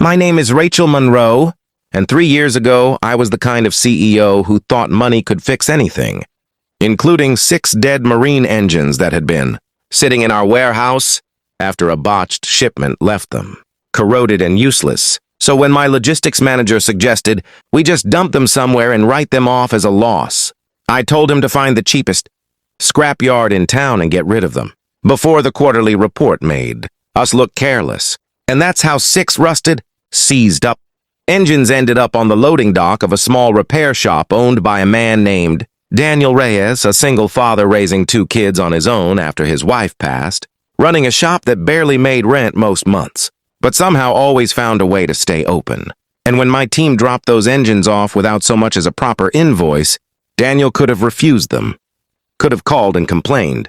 My name is Rachel Monroe, and 3 years ago, I was the kind of CEO who thought money could fix anything, including 6 dead marine engines that had been sitting in our warehouse after a botched shipment left them, corroded and useless. So when my logistics manager suggested we just dump them somewhere and write them off as a loss, I told him to find the cheapest scrapyard in town and get rid of them before the quarterly report made us look careless. And that's how 6 rusted, seized up engines ended up on the loading dock of a small repair shop owned by a man named Daniel Reyes, a single father raising 2 kids on his own after his wife passed, running a shop that barely made rent most months, but somehow always found a way to stay open. And when my team dropped those engines off without so much as a proper invoice, Daniel could have refused them, could have called and complained.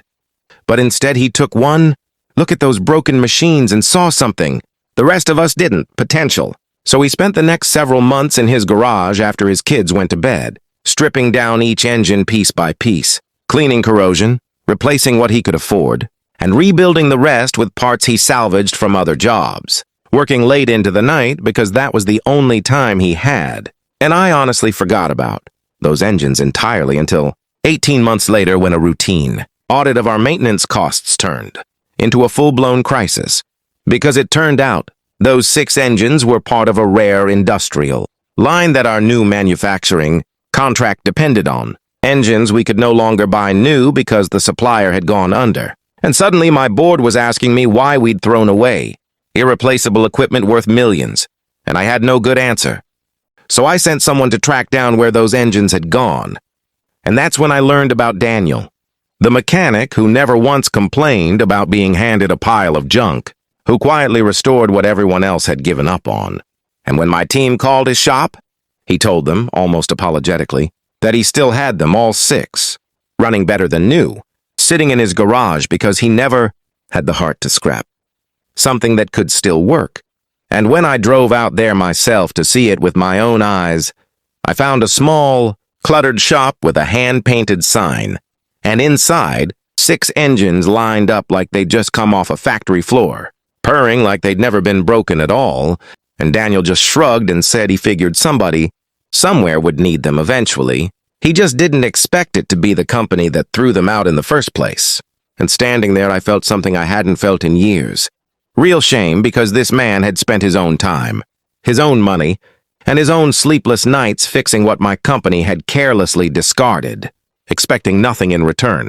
But instead he took one look at those broken machines and saw something the rest of us didn't: potential. So he spent the next several months in his garage after his kids went to bed, stripping down each engine piece by piece, cleaning corrosion, replacing what he could afford, and rebuilding the rest with parts he salvaged from other jobs, working late into the night because that was the only time he had. And I honestly forgot about those engines entirely until 18 months later, when a routine audit of our maintenance costs turned into a full-blown crisis, because it turned out those 6 engines were part of a rare industrial line that our new manufacturing contract depended on. Engines we could no longer buy new because the supplier had gone under. And suddenly my board was asking me why we'd thrown away irreplaceable equipment worth millions, and I had no good answer. So I sent someone to track down where those engines had gone. And that's when I learned about Daniel, the mechanic who never once complained about being handed a pile of junk, who quietly restored what everyone else had given up on. And when my team called his shop, he told them, almost apologetically, that he still had them, all 6, running better than new, sitting in his garage because he never had the heart to scrap something that could still work. And when I drove out there myself to see it with my own eyes, I found a small, cluttered shop with a hand-painted sign, and inside, 6 engines lined up like they'd just come off a factory floor, purring like they'd never been broken at all. And Daniel just shrugged and said he figured somebody somewhere would need them eventually. He just didn't expect it to be the company that threw them out in the first place. And standing there, I felt something I hadn't felt in years. Real shame, because this man had spent his own time, his own money, and his own sleepless nights fixing what my company had carelessly discarded, expecting nothing in return.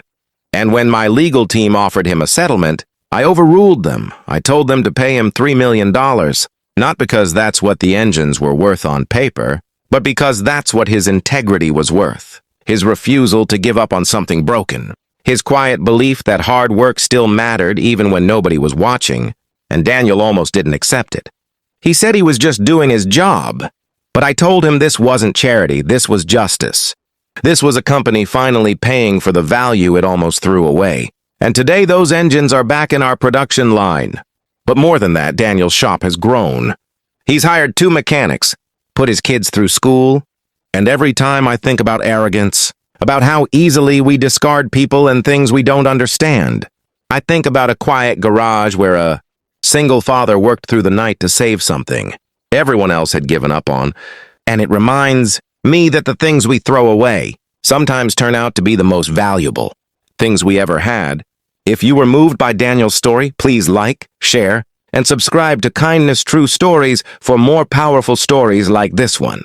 And when my legal team offered him a settlement, I overruled them. I told them to pay him $3 million, not because that's what the engines were worth on paper, but because that's what his integrity was worth. His refusal to give up on something broken. His quiet belief that hard work still mattered even when nobody was watching, and Daniel almost didn't accept it. He said he was just doing his job, but I told him this wasn't charity, this was justice. This was a company finally paying for the value it almost threw away. And today those engines are back in our production line. But more than that, Daniel's shop has grown. He's hired 2 mechanics, put his kids through school, and every time I think about arrogance, about how easily we discard people and things we don't understand, I think about a quiet garage where a single father worked through the night to save something everyone else had given up on, and it reminds me that the things we throw away sometimes turn out to be the most valuable things we ever had. If you were moved by Daniel's story, please like, share, and subscribe to Kindness True Stories for more powerful stories like this one.